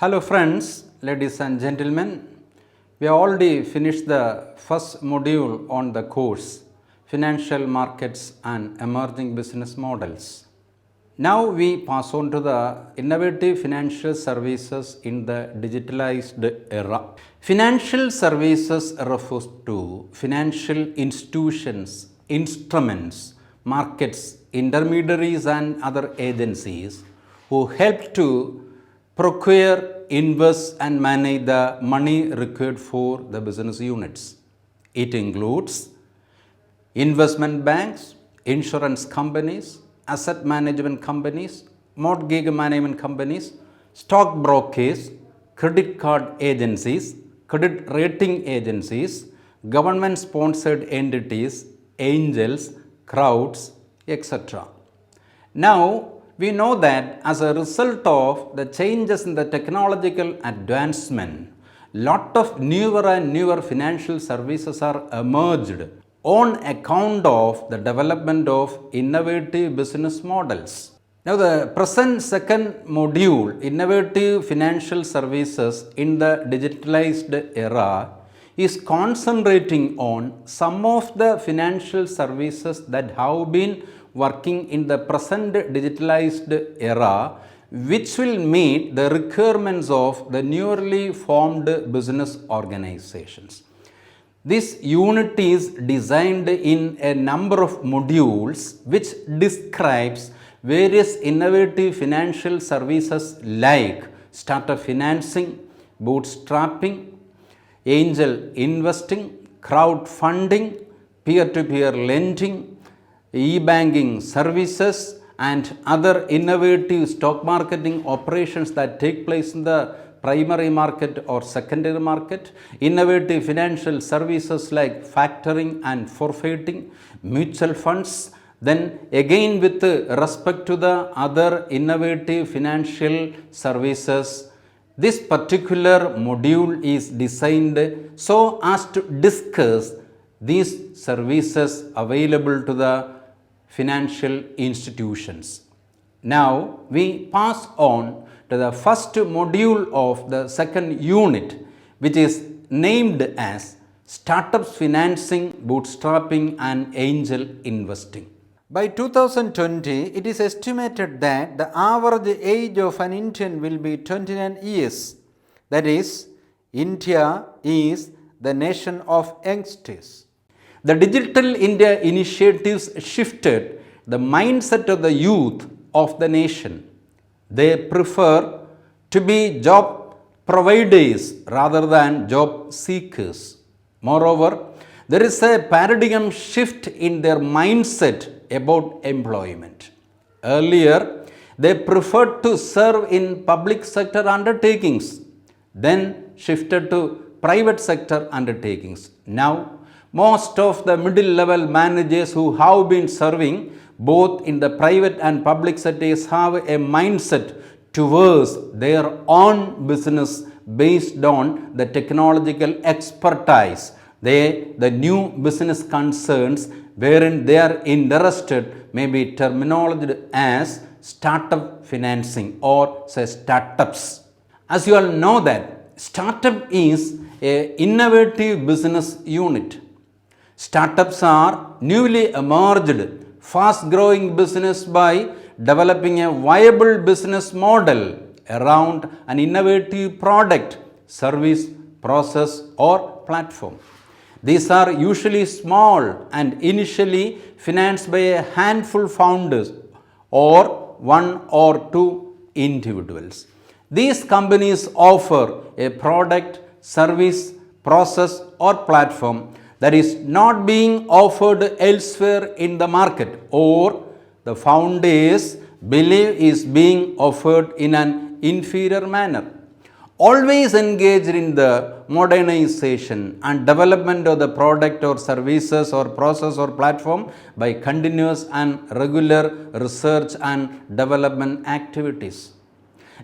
Hello friends, ladies and gentlemen. We have already finished the first module on the course Financial Markets and Emerging Business Models. Now we pass on to the innovative financial services in the digitalized era. Financial services refers to financial institutions, instruments, markets, intermediaries and other agencies who help to procure, invest and manage the money required for the business units. It includes investment banks, insurance companies, asset management companies, mortgage management companies, stock brokers, credit card agencies, credit rating agencies, government sponsored entities, angels, crowds, etc. Now, we know that as a result of the changes in the technological advancement, lot of newer and newer financial services are emerged on account of the development of innovative business models. Now the present second module, Innovative Financial Services in the Digitalized Era, is concentrating on some of the financial services that have been working in the present digitalized era, which will meet the requirements of the newly formed business organizations. This unit is designed in a number of modules which describes various innovative financial services like startup financing, bootstrapping, angel investing, crowdfunding, peer-to-peer lending, e-banking services and other innovative stock marketing operations that take place in the primary market or secondary market, innovative financial services like factoring and forfeiting, mutual funds. Then again with respect to the other innovative financial services, this particular module is designed so as to discuss these services available to the financial institutions. Now we pass on to the first module of the second unit, which is named as Startups Financing, Bootstrapping and Angel Investing. By 2020, it is estimated that the average age of an Indian will be 29 years. That is, India is the nation of youngsters. The Digital India initiatives shifted the mindset of the youth of the nation. They prefer to be job providers rather than job seekers. Moreover, there is a paradigm shift in their mindset about employment. Earlier, they preferred to serve in public sector undertakings, then shifted to private sector undertakings. Now, most of the middle level managers who have been serving both in the private and public sectors have a mindset towards their own business based on the technological expertise. The new business concerns wherein they are interested may be terminologized as startup financing or say startups. As you all know that startup is an innovative business unit. Startups are newly emerged, fast-growing business by developing a viable business model around an innovative product, service, process or platform. These are usually small and initially financed by a handful founders or one or two individuals. These companies offer a product, service, process or platform that is not being offered elsewhere in the market or the founders believe is being offered in an inferior manner. Always engaged in the modernization and development of the product or services or process or platform by continuous and regular research and development activities.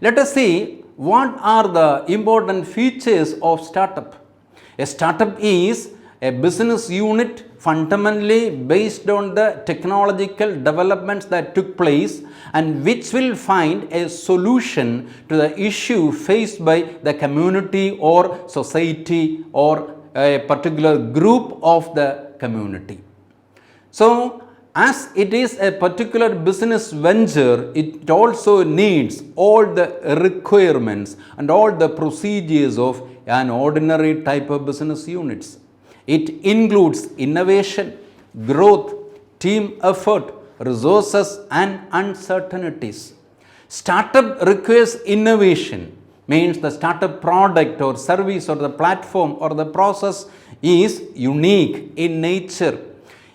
Let us see what are the important features of startup. A startup is a business unit fundamentally based on the technological developments that took place and which will find a solution to the issue faced by the community or society or a particular group of the community. So, as it is a particular business venture, it also needs all the requirements and all the procedures of an ordinary type of business units. It includes innovation, growth, team effort, resources and uncertainties. Startup requires innovation, means the startup product or service or the platform or the process is unique in nature.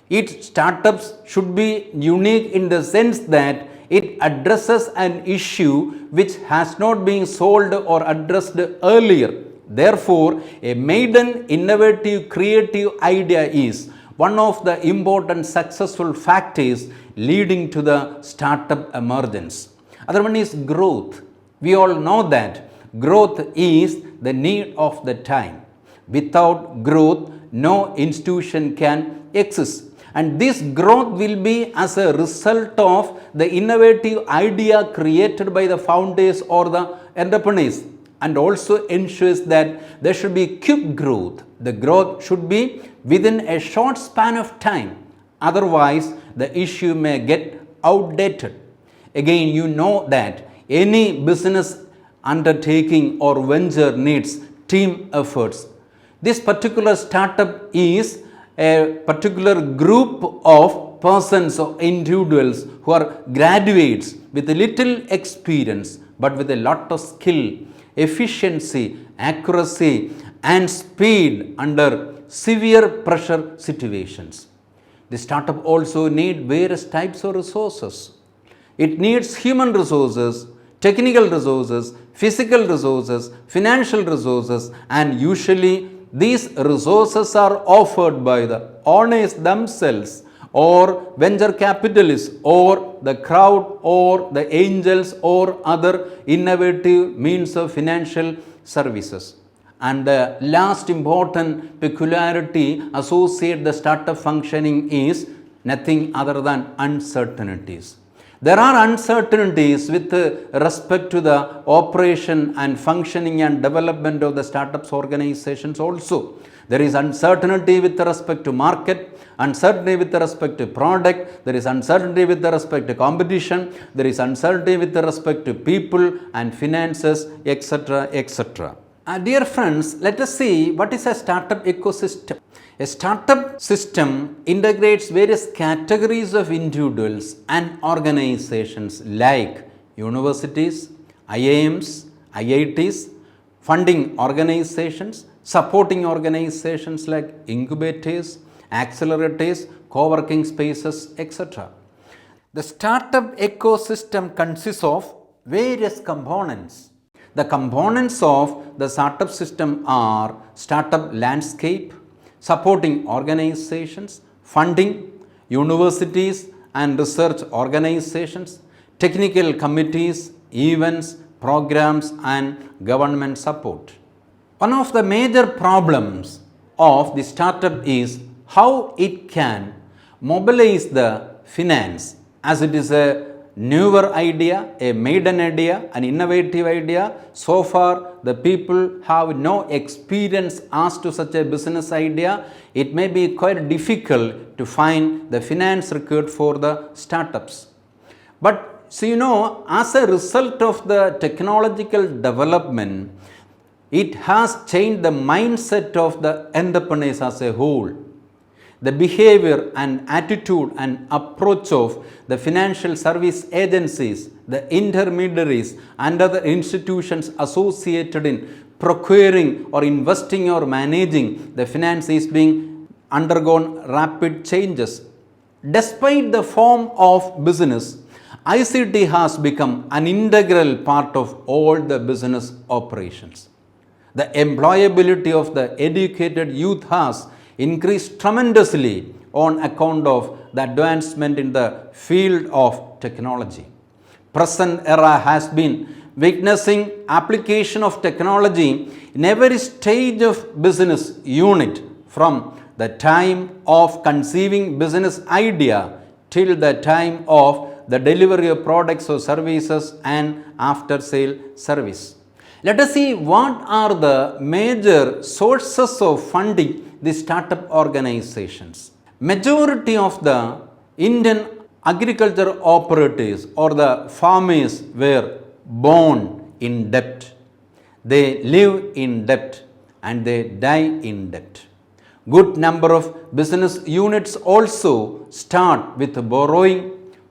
Its startups should be unique in the sense that it addresses an issue which has not been solved or addressed earlier. Therefore, a maiden innovative creative idea is one of the important successful factors leading to the startup emergence. Other one is growth. We all know that growth is the need of the time. Without growth, no institution can exist. And this growth will be as a result of the innovative idea created by the founders or the entrepreneurs, and also ensures that there should be quick growth. The growth should be within a short span of time. Otherwise, the issue may get outdated. Again, you know that any business undertaking or venture needs team efforts. This particular startup is a particular group of persons or individuals who are graduates with a little experience but with a lot of skill, efficiency, accuracy and speed under severe pressure situations. The startup also needs various types of resources. It needs human resources, technical resources, physical resources, financial resources, and usually these resources are offered by the owners themselves or venture capitalists or the crowd or the angels or other innovative means of financial services. And the last important peculiarity associated the startup functioning is nothing other than uncertainties. There are uncertainties with respect to the operation and functioning and development of the startups organizations also. There is uncertainty with respect to market, uncertainty with respect to product, there is uncertainty with respect to competition, there is uncertainty with respect to people and finances, etc., etc. Dear friends, let us see what is a startup ecosystem. A startup system integrates various categories of individuals and organizations like universities, IIMs, IITs, funding organizations, supporting organizations like incubators, accelerators, co-working spaces, etc. The startup ecosystem consists of various components. The components of the startup system are startup landscape, supporting organizations, funding, universities and research organizations, technical committees, events, programs and government support. One of the major problems of the startup is how it can mobilize the finance, as it is a newer idea, a maiden idea, an innovative idea. So far, the people have no experience as to such a business idea. It may be quite difficult to find the finance required for the startups. But so as a result of the technological development, it has changed the mindset of the entrepreneurs as a whole. The behavior and attitude and approach of the financial service agencies, the intermediaries and other institutions associated in procuring or investing or managing the finance is being undergone rapid changes. Despite the form of business, ICT has become an integral part of all the business operations. The employability of the educated youth has increased tremendously on account of the advancement in the field of technology. Present era has been witnessing application of technology in every stage of business unit, from the time of conceiving business idea till the time of the delivery of products or services and after sale service. Let us see what are the major sources of funding the startup organizations. Majority of the Indian agriculture operatives or the farmers were born in debt. They live in debt and they die in debt. Good number of business units also start with borrowing,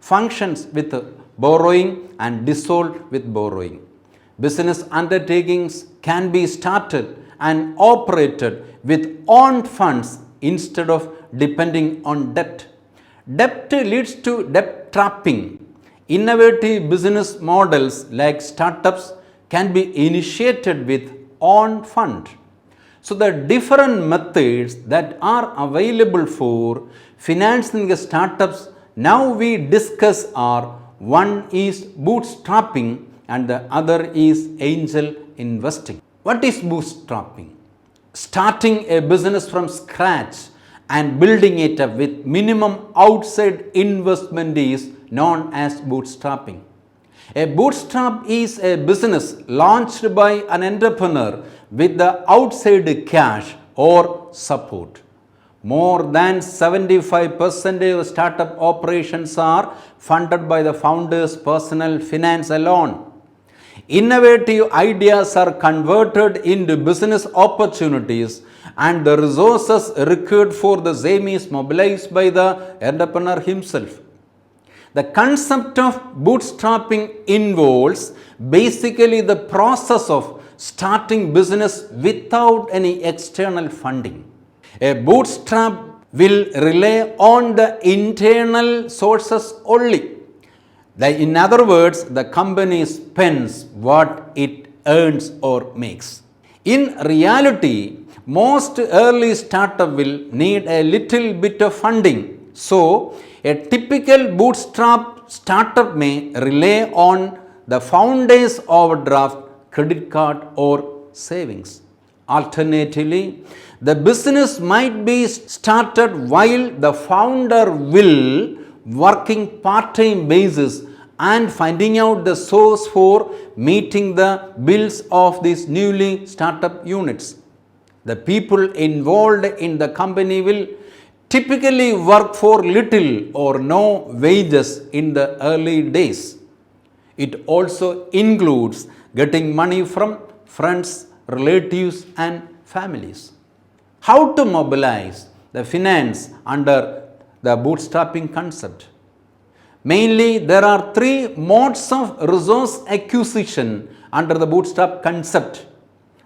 functions with borrowing and dissolve with borrowing. Business undertakings can be started and operated with own funds instead of depending on debt. Debt leads to debt trapping. Innovative business models like startups can be initiated with own fund. So the different methods that are available for financing startups now we discuss are, one is bootstrapping and the other is angel investing. What is bootstrapping? Starting a business from scratch and building it up with minimum outside investment is known as bootstrapping. A bootstrap is a business launched by an entrepreneur with the outside cash or support. More than 75% of startup operations are funded by the founder's personal finance alone. Innovative ideas are converted into business opportunities and the resources required for the same is mobilized by the entrepreneur himself. The concept of bootstrapping involves basically the process of starting business without any external funding. A bootstrap will rely on the internal sources only. In other words, the company spends what it earns or makes. In reality, most early startup will need a little bit of funding. So, a typical bootstrap startup may rely on the founder's overdraft, credit card or savings. Alternatively, the business might be started while the founder will working part-time basis and finding out the source for meeting the bills of these newly startup units. The people involved in the company will typically work for little or no wages in the early days. It also includes getting money from friends, relatives and families. How to mobilize the finance under the bootstrapping concept? Mainly, there are three modes of resource acquisition under the bootstrap concept.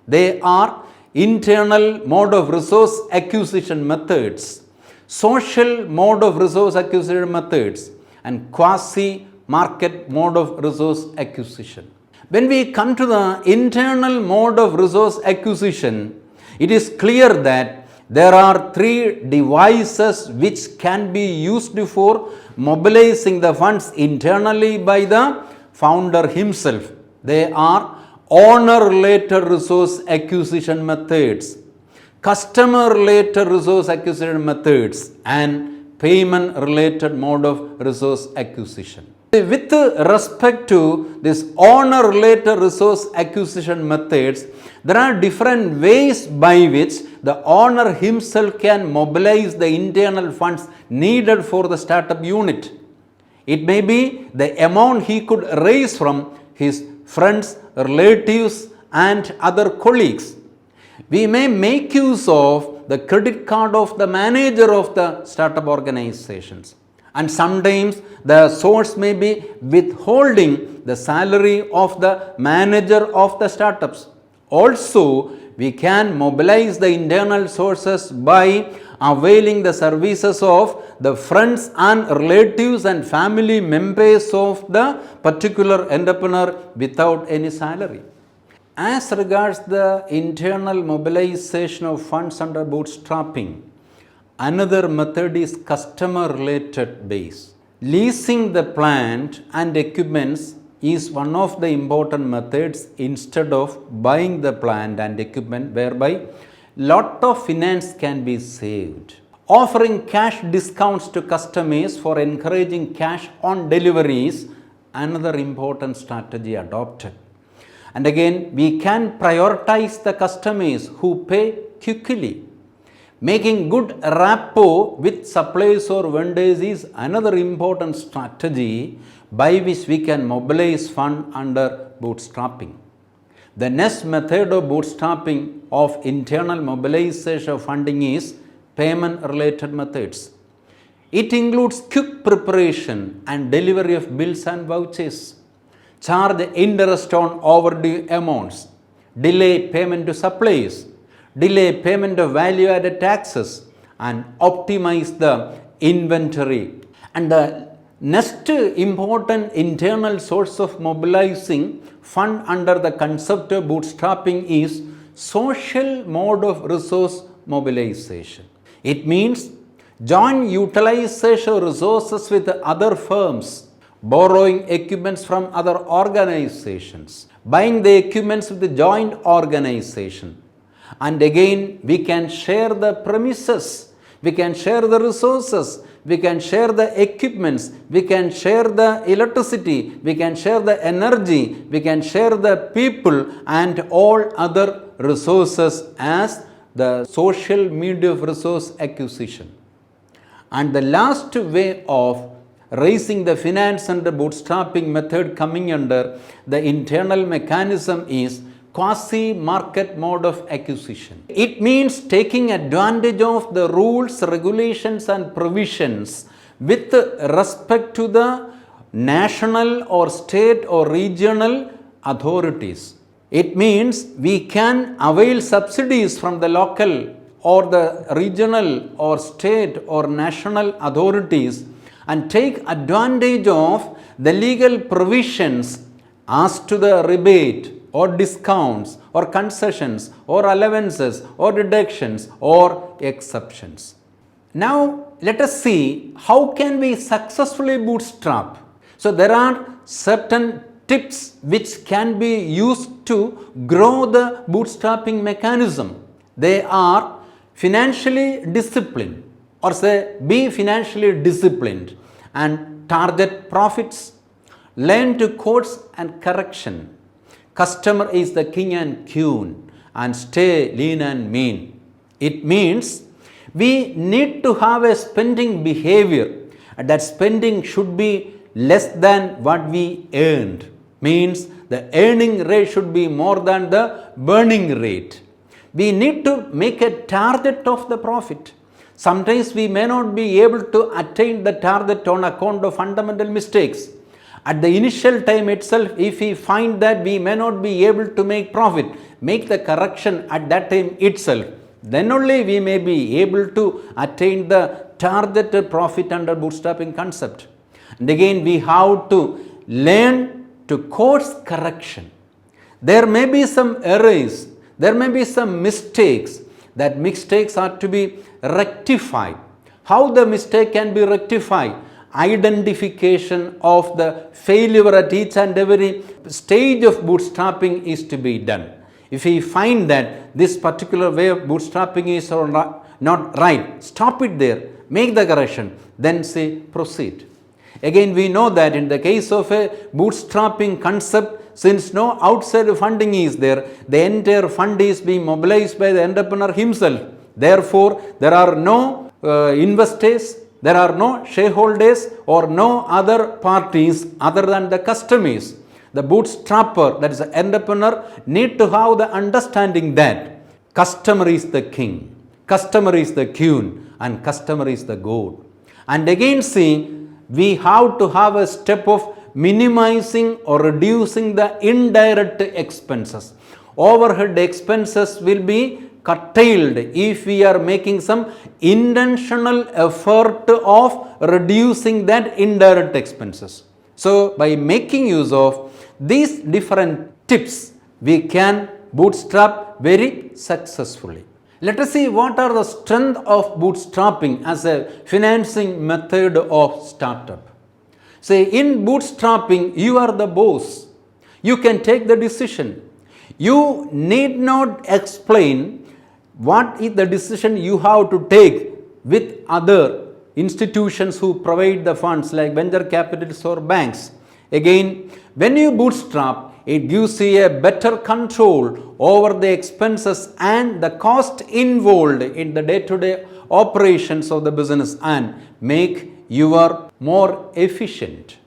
They are internal mode of resource acquisition methods, social mode of resource acquisition methods, and quasi-market mode of resource acquisition. When we come to the internal mode of resource acquisition, it is clear that there are three devices which can be used for mobilizing the funds internally by the founder himself. They are owner-related resource acquisition methods, customer-related resource acquisition methods, and payment-related mode of resource acquisition. With respect to this owner-related resource acquisition methods, there are different ways by which the owner himself can mobilize the internal funds needed for the startup unit. It may be the amount he could raise from his friends, relatives and other colleagues. We may make use of the credit card of the manager of the startup organizations. And sometimes the source may be withholding the salary of the manager of the startups. Also, we can mobilize the internal sources by availing the services of the friends and relatives and family members of the particular entrepreneur without any salary. As regards the internal mobilization of funds under bootstrapping, another method is customer related base. Leasing the plant and equipments is one of the important methods instead of buying the plant and equipment, whereby lot of finance can be saved. Offering cash discounts to customers for encouraging cash on delivery is another important strategy adopted. And again, we can prioritize the customers who pay quickly. Making good rapport with suppliers or vendors is another important strategy by which we can mobilize fund under bootstrapping. The next method of bootstrapping of internal mobilization of funding is payment related methods. It includes quick preparation and delivery of bills and vouchers, charge interest on overdue amounts, delay payment to suppliers, delay payment of value added taxes, and optimize the inventory. And the next important internal source of mobilizing fund under the concept of bootstrapping is social mode of resource mobilization. It means joint utilization of resources with other firms, borrowing equipments from other organizations, buying the equipments with the joint organization. And again, we can share the premises, we can share the resources, we can share the equipments, we can share the electricity, we can share the energy, we can share the people and all other resources as the social media of resource acquisition. And the last way of raising the finance under bootstrapping method coming under the internal mechanism is quasi-market mode of acquisition. It means taking advantage of the rules, regulations and provisions with respect to the national or state or regional authorities. It means we can avail subsidies from the local or the regional or state or national authorities and take advantage of the legal provisions as to the rebate or discounts or concessions or allowances or deductions or exceptions. Now let us see how can we successfully bootstrap. So there are certain tips which can be used to grow the bootstrapping mechanism. They are financially disciplined, or say be financially disciplined and target profits, learn to course and correction, customer is the king and queen, and stay lean and mean. It means we need to have a spending behavior. That spending should be less than what we earned. Means the earning rate should be more than the burning rate. We need to make a target of the profit. Sometimes we may not be able to attain the target on account of fundamental mistakes. At the initial time itself, if we find that we may not be able to make profit, make the correction at that time itself. Then only we may be able to attain the targeted profit under bootstrapping concept. And again, we have to learn to course correction. There may be some errors, there may be some mistakes. That mistakes are to be rectified. How the mistake can be rectified? Identification of the failure at each and every stage of bootstrapping is to be done. If we find that this particular way of bootstrapping is not right, stop it there, make the correction, then say proceed. Again, we know that in the case of a bootstrapping concept, since no outside funding is there, the entire fund is being mobilized by the entrepreneur himself. Therefore, there are no investors, there are no shareholders or no other parties other than the customers. The bootstrapper, that is the entrepreneur, need to have the understanding that customer is the king, customer is the queen, and customer is the god. And again, see, we have to have a step of minimizing or reducing the indirect expenses. Overhead expenses will be curtailed if we are making some intentional effort of reducing that indirect expenses. So by making use of these different tips, we can bootstrap very successfully. Let us see what are the strengths of bootstrapping as a financing method of startup. Say in bootstrapping, you are the boss. You can take the decision. You need not explain What is the decision you have to take with other institutions who provide the funds like venture capitalists or banks? Again, when you bootstrap, it gives you a better control over the expenses and the cost involved in the day-to-day operations of the business and make you more efficient.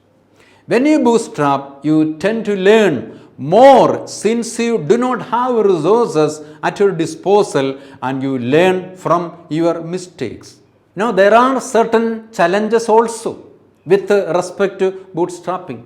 When you bootstrap, you tend to learn more since you do not have resources at your disposal and you learn from your mistakes. Now, there are certain challenges also with respect to bootstrapping.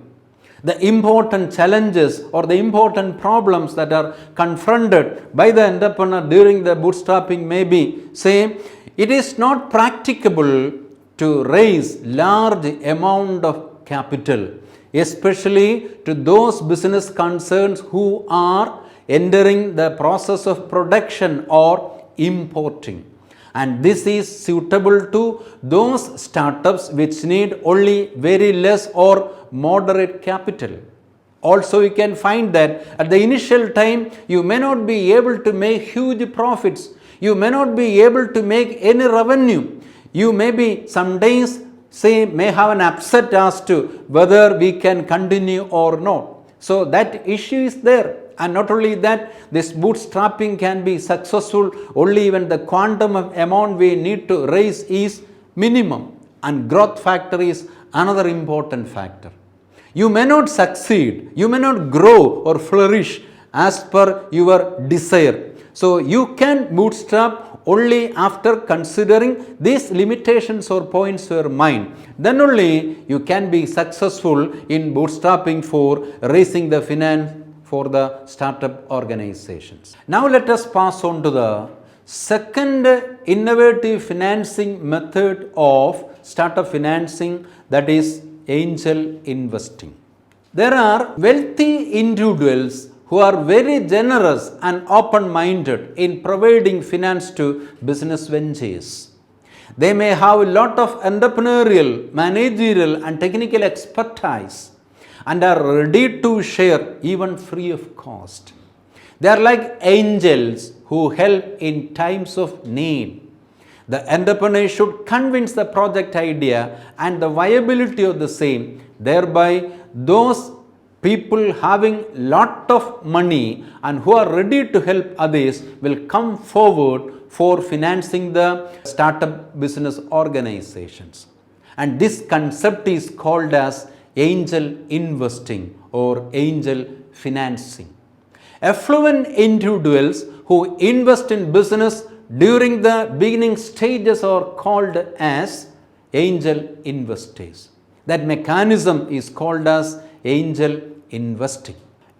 The important challenges or the important problems that are confronted by the entrepreneur during the bootstrapping may be, say, it is not practicable to raise large amount of capital, especially to those business concerns who are entering the process of production or importing. And this is suitable to those startups which need only very less or moderate capital. Also, you can find that at the initial time, you may not be able to make huge profits. You may not be able to make any revenue. You may be some days may have an upset as to whether we can continue or not. So that issue is there. And not only that, this bootstrapping can be successful only when the quantum of amount we need to raise is minimum. And growth factor is another important factor. You may not succeed, you may not grow or flourish as per your desire. So you can bootstrap only after considering these limitations or points to your mind. Then only you can be successful in bootstrapping for raising the finance for the startup organizations. Now let us pass on to the second innovative financing method of startup financing, that is angel investing. There are wealthy individuals who are very generous and open-minded in providing finance to business ventures. They may have a lot of entrepreneurial, managerial and technical expertise and are ready to share even free of cost. They are like angels who help in times of need. The entrepreneur should convince the project idea and the viability of the same. Thereby, those people having lot of money and who are ready to help others will come forward for financing the startup business organizations. And this concept is called as angel investing or angel financing. Affluent individuals who invest in business during the beginning stages are called as angel investors. That mechanism is called as angel investing.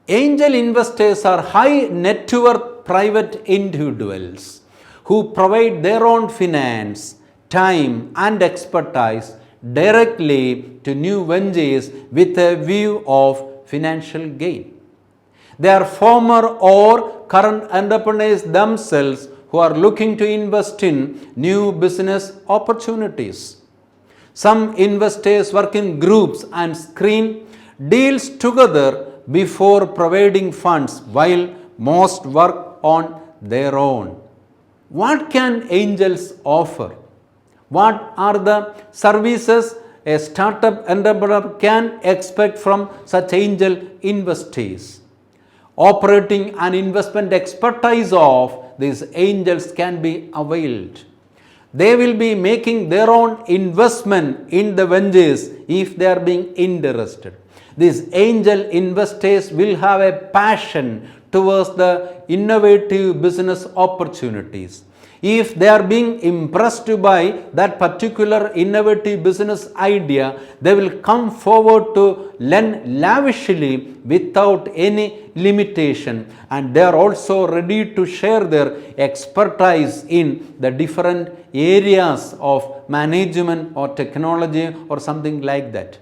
Angel investors are high net worth private individuals who provide their own finance, time and expertise directly to new ventures with a view of financial gain. They are former or current entrepreneurs themselves who are looking to invest in new business opportunities. Some investors work in groups and screen deals together before providing funds, while most work on their own. What can angels offer? What are the services a startup entrepreneur can expect from such angel investors? Operating and investment expertise of these angels can be availed. They will be making their own investment in the ventures if they are being interested. These angel investors will have a passion towards the innovative business opportunities. If they are being impressed by that particular innovative business idea, they will come forward to lend lavishly without any limitation, and they are also ready to share their expertise in the different areas of management or technology or something like that.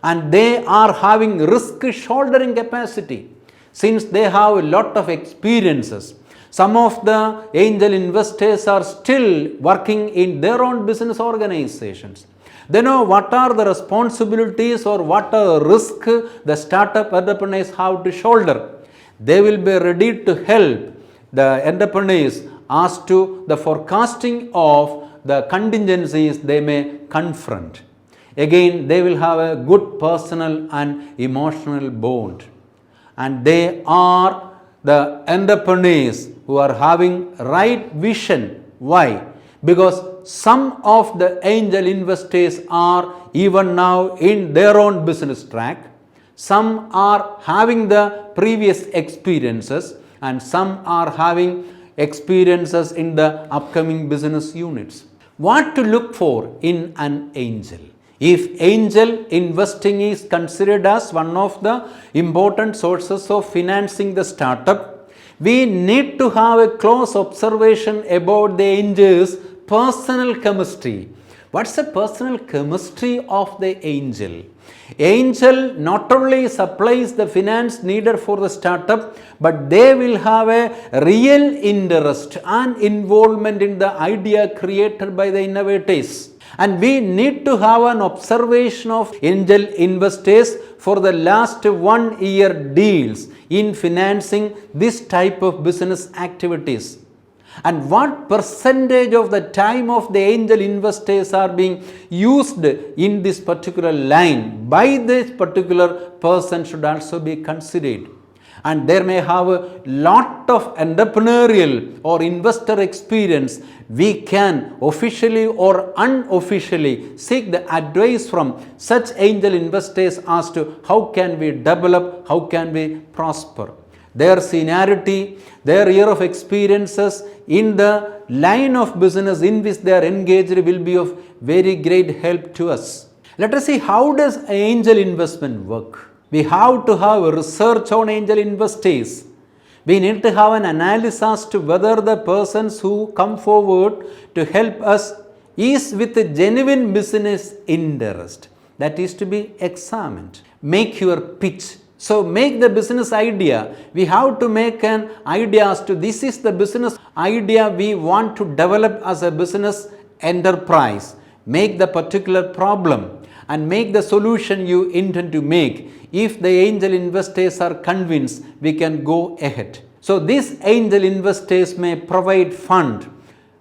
And they are having risk shouldering capacity since they have a lot of experiences. Some of the angel investors are still working in their own business organizations. They know what are the responsibilities or what are the risks the startup entrepreneurs have to shoulder. They will be ready to help the entrepreneurs as to the forecasting of the contingencies they may confront. Again, they will have a good personal and emotional bond. And they are the entrepreneurs who are having right vision. Why? Because some of the angel investors are even now in their own business track. Some are having the previous experiences and some are having experiences in the upcoming business units. What to look for in an angel? If angel investing is considered as one of the important sources of financing the startup, we need to have a close observation about the angel's personal chemistry. What's the personal chemistry of the angel? Angel not only supplies the finance needed for the startup, but they will have a real interest and involvement in the idea created by the innovators. And we need to have an observation of angel investors for the last 1 year deals in financing this type of business activities. And what percentage of the time of the angel investors are being used in this particular line by this particular person should also be considered. And there may have a lot of entrepreneurial or investor experience. We can officially or unofficially seek the advice from such angel investors as to how can we develop, how can we prosper. Their seniority, their year of experiences in the line of business in which they are engaged will be of very great help to us. Let us see how does angel investment work. We have to have research on angel investors. We need to have an analysis as to whether the persons who come forward to help us is with a genuine business interest. That is to be examined. Make your pitch. So make the business idea. We have to make an idea as to this is the business idea we want to develop as a business enterprise. Make the particular problem and make the solution you intend to make. If the angel investors are convinced, we can go ahead. So these angel investors may provide fund,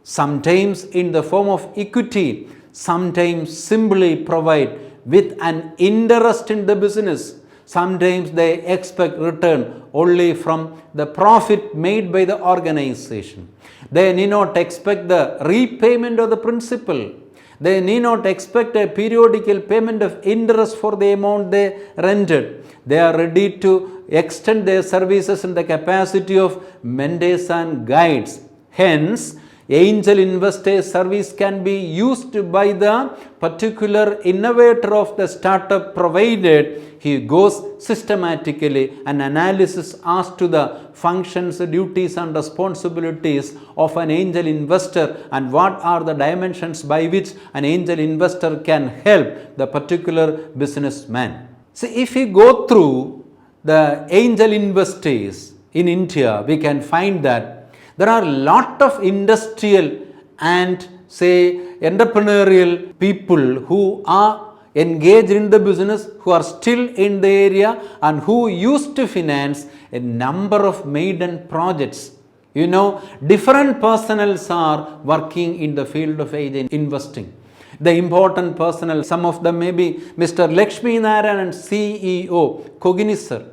sometimes in the form of equity, sometimes simply provide with an interest in the business. Sometimes they expect return only from the profit made by the organization. They need not expect the repayment of the principal. They need not expect a periodical payment of interest for the amount they rented. They are ready to extend their services in the capacity of mentors and guides. Hence, angel investor service can be used by the particular innovator of the startup provided he goes systematically an analysis as to the functions, duties and responsibilities of an angel investor and what are the dimensions by which an angel investor can help the particular businessman. See, if we go through the angel investors in India, we can find that there are a lot of industrial and say entrepreneurial people who are engaged in the business, who are still in the area and who used to finance a number of maiden projects. You know, different personnels are working in the field of angel investing. The important personnel, some of them may be Mr. Lakshmi Narayan, CEO, Cognizant,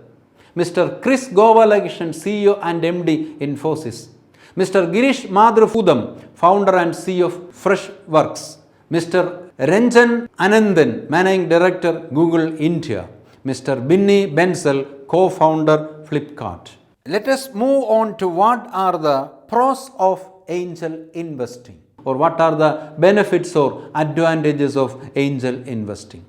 Mr. Chris Govalakrishnan, CEO and MD, Infosys, Mr. Girish Madhurapudam, founder and CEO of Freshworks, Mr. Ranjan Anandan, Managing Director, Google India, Mr. Binny Bensel, co-founder, Flipkart. Let us move on to what are the pros of angel investing, or what are the benefits or advantages of angel investing.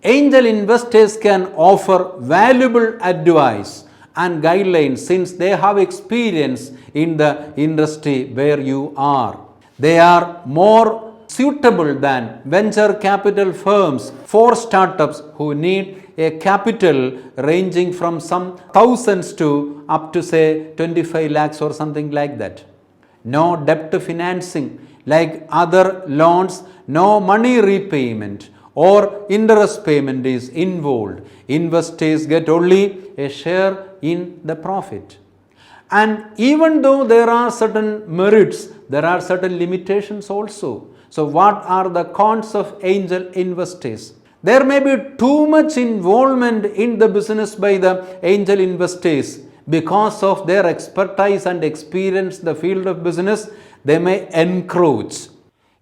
Angel investors can offer valuable advice and guidelines since they have experience in the industry where you are. They are more suitable than venture capital firms for startups who need a capital ranging from some thousands to up to say 25 lakhs or something like that. No debt financing like other loans, no money repayment or interest payment is involved. Investors get only a share in the profit. And even though there are certain merits, there are certain limitations also. So what are the cons of angel investors? There may be too much involvement in the business by the angel investors. Because of their expertise and experience in the field of business, they may encroach.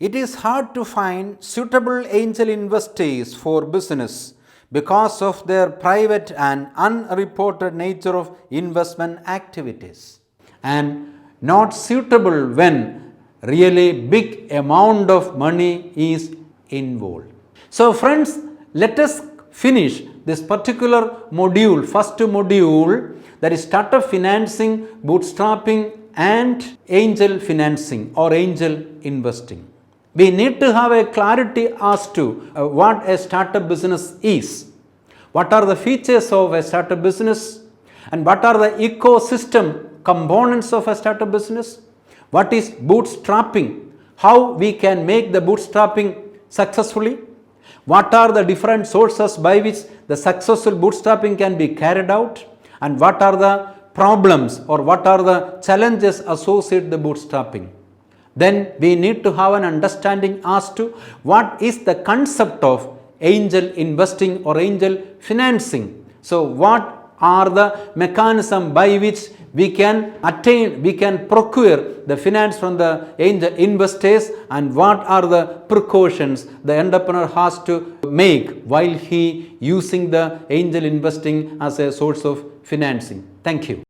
It is hard to find suitable angel investors for business because of their private and unreported nature of investment activities, and not suitable when really big amount of money is involved. So friends, let us finish this particular module, first module, that is startup financing, bootstrapping and angel financing or angel investing. We need to have a clarity as to what a startup business is, what are the features of a startup business, and what are the ecosystem components of a startup business, what is bootstrapping, how we can make the bootstrapping successfully, what are the different sources by which the successful bootstrapping can be carried out, and what are the problems or what are the challenges associated with the bootstrapping. Then we need to have an understanding as to what is the concept of angel investing or angel financing. So what are the mechanism by which we can attain, we can procure the finance from the angel investors, and what are the precautions the entrepreneur has to make while he using the angel investing as a source of financing. Thank you.